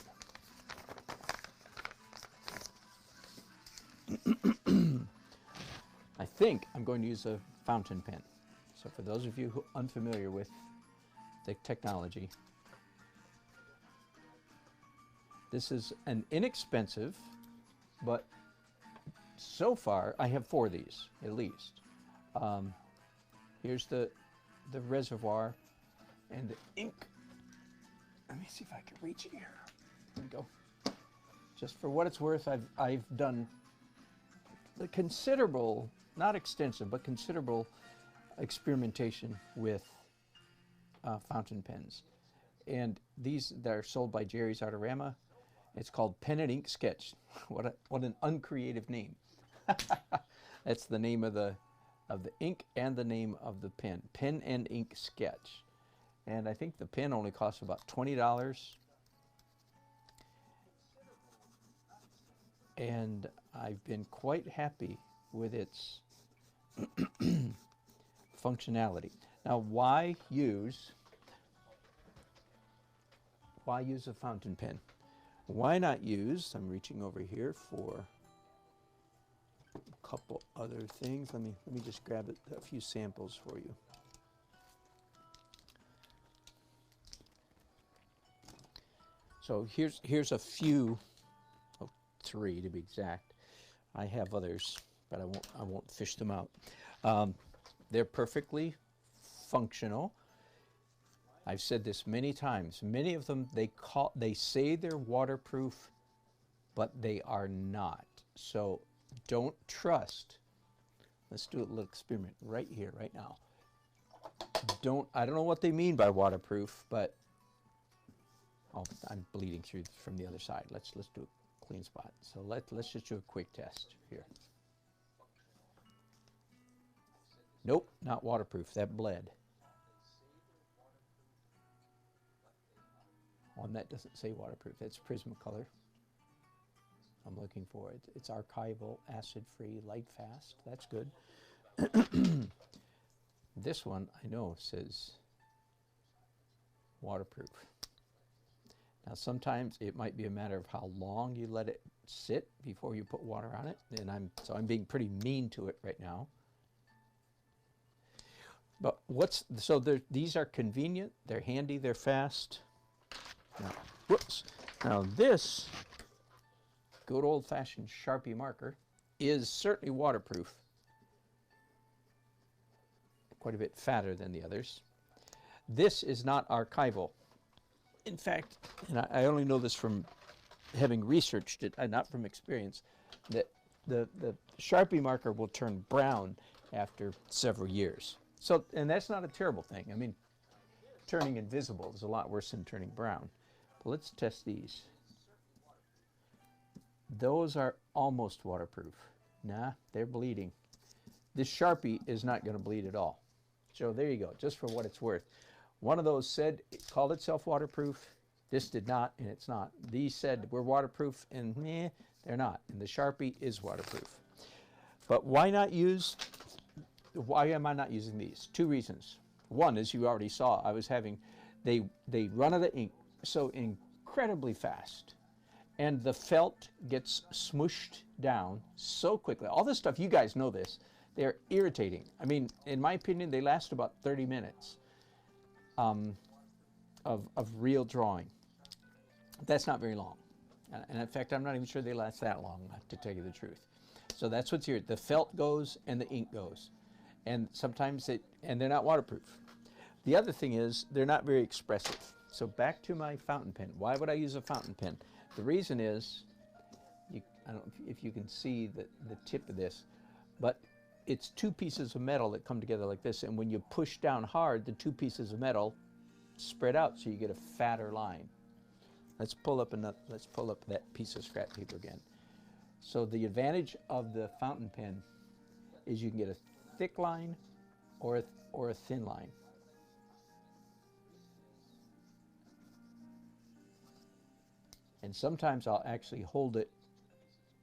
Speaker 1: I think I'm going to use a fountain pen. So for those of you who are unfamiliar with the technology, this is an inexpensive, but so far I have 4 of these at least. Here's the reservoir and the ink. Let me see if I can reach it here. There we go. Just for what it's worth, I've done the considerable, not extensive, but considerable experimentation with fountain pens. And these that are sold by Jerry's Artorama, it's called Pen and Ink Sketch. What an uncreative name. That's the name of the ink and the name of the pen. Pen and Ink Sketch. And I think the pen only costs about $20. And I've been quite happy with its functionality. Now, why use a fountain pen? Why not use, I'm reaching over here for a couple other things. Let me just grab a few samples for you. So here's a few, 3 to be exact. I have others, but I won't fish them out. They're perfectly functional. I've said this many times. Many of them they say they're waterproof, but they are not. So don't trust. Let's do a little experiment right here, right now. I don't know what they mean by waterproof, but oh, I'm bleeding through from the other side. Let's do a clean spot. So let's just do a quick test here. Nope, not waterproof. That bled. One that doesn't say waterproof. That's Prismacolor. I'm looking for it. It's archival, acid-free, light-fast. That's good. This one I know says waterproof. Now sometimes it might be a matter of how long you let it sit before you put water on it, and I'm being pretty mean to it right now. But these are convenient, they're handy, they're fast. Now, whoops. Now this good old-fashioned Sharpie marker is certainly waterproof. Quite a bit fatter than the others. This is not archival. In fact, and I only know this from having researched it, not from experience, that the Sharpie marker will turn brown after several years. So, and that's not a terrible thing. I mean, turning invisible is a lot worse than turning brown. But let's test these. Those are almost waterproof. Nah, they're bleeding. This Sharpie is not going to bleed at all. So there you go, just for what it's worth. One of those said it called itself waterproof. This did not, and it's not. These said we're waterproof, and they're not. And the Sharpie is waterproof. But why am I not using these? 2 reasons. One, as you already saw, they run out of ink so incredibly fast. And the felt gets smooshed down so quickly. All this stuff, you guys know this. They're irritating. I mean, in my opinion, they last about 30 minutes of real drawing. That's not very long. And in fact, I'm not even sure they last that long, to tell you the truth. So that's what's here. The felt goes and the ink goes. And sometimes they're not waterproof. The other thing is they're not very expressive. So back to my fountain pen. Why would I use a fountain pen? The reason is, I don't know if you can see the tip of this, but it's 2 pieces of metal that come together like this, and when you push down hard, the 2 pieces of metal spread out, so you get a fatter line. Let's pull up that piece of scrap paper again. So the advantage of the fountain pen is you can get a thick line or a thin line. And sometimes I'll actually hold it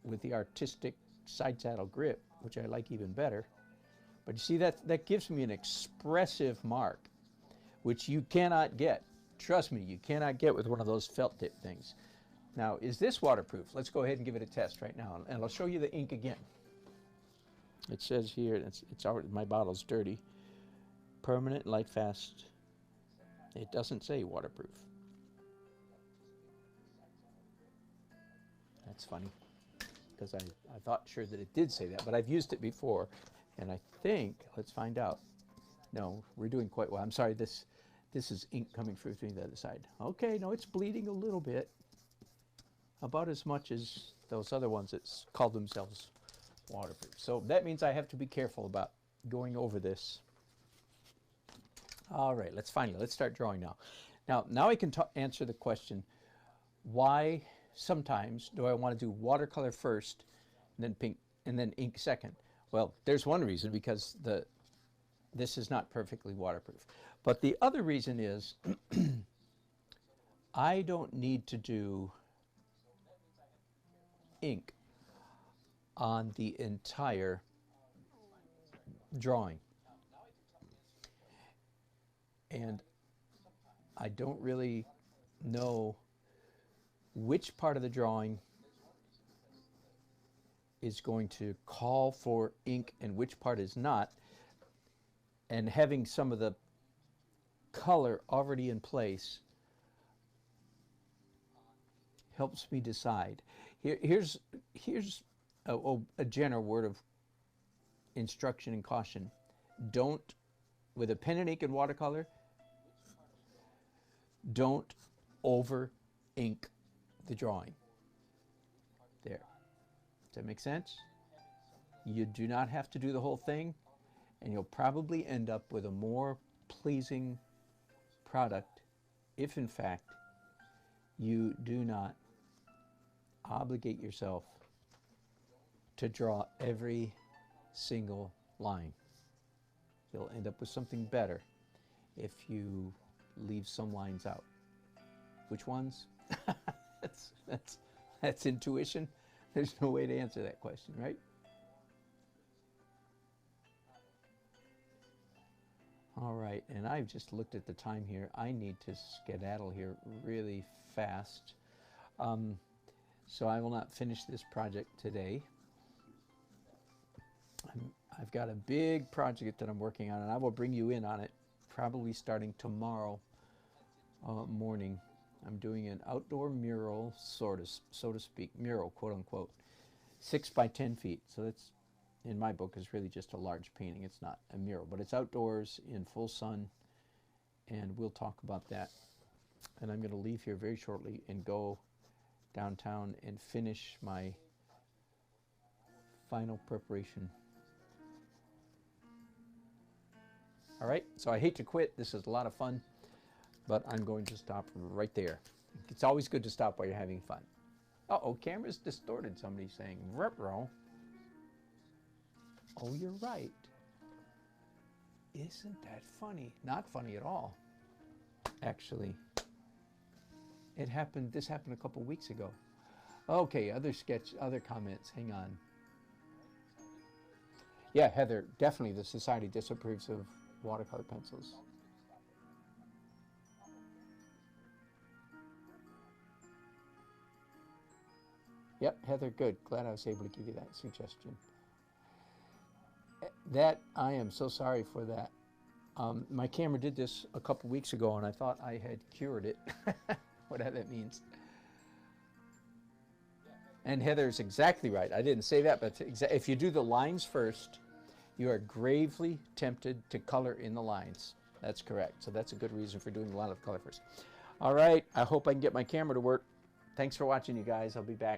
Speaker 1: with the artistic side saddle grip, which I like even better. But you see, that gives me an expressive mark, which you cannot get. Trust me, you cannot get with one of those felt tip things. Now, is this waterproof? Let's go ahead and give it a test right now, and I'll show you the ink again. It says here, it's already, my bottle's dirty. Permanent, light fast. It doesn't say waterproof. That's funny, because I thought sure that it did say that, but I've used it before, and I think, let's find out. No, we're doing quite well. I'm sorry, this is ink coming through the other side. Okay, no, it's bleeding a little bit. About as much as those other ones that call themselves waterproof. So that means I have to be careful about going over this. All right, let's start drawing now. Now I can answer the question, why sometimes do I want to do watercolor first, and then pink, and then ink second? Well, there's one reason, because this is not perfectly waterproof. But the other reason is I don't need to do ink on the entire drawing. And I don't really know which part of the drawing is going to call for ink and which part is not. And having some of the color already in place helps me decide. Here's a general word of instruction and caution. Don't, with a pen and ink and watercolor, don't over ink the drawing. There. Does that make sense? You do not have to do the whole thing, and you'll probably end up with a more pleasing product if, in fact, you do not obligate yourself to draw every single line. You'll end up with something better if you leave some lines out. Which ones? That's intuition. There's no way to answer that question, right? All right, and I've just looked at the time here. I need to skedaddle here really fast. So I will not finish this project today. I've got a big project that I'm working on, and I will bring you in on it probably starting tomorrow morning. I'm doing an outdoor mural, so to speak, mural, quote unquote, 6 by 10 feet. So that's, in my book, is really just a large painting. It's not a mural, but it's outdoors in full sun, and we'll talk about that. And I'm going to leave here very shortly and go downtown and finish my final preparation. All right, so I hate to quit. This is a lot of fun, but I'm going to stop right there. It's always good to stop while you're having fun. Uh-oh, camera's distorted, somebody's saying. Ruh-roh. Oh, you're right. Isn't that funny? Not funny at all, actually. This happened a couple weeks ago. Okay, other comments, hang on. Yeah, Heather, definitely the society disapproves of watercolor pencils. Yep, Heather, good. Glad I was able to give you that suggestion. I am so sorry for that. My camera did this a couple weeks ago, and I thought I had cured it. Whatever that means. And Heather's exactly right. I didn't say that, but if you do the lines first, you are gravely tempted to color in the lines. That's correct. So that's a good reason for doing a lot of color first. All right. I hope I can get my camera to work. Thanks for watching, you guys. I'll be back.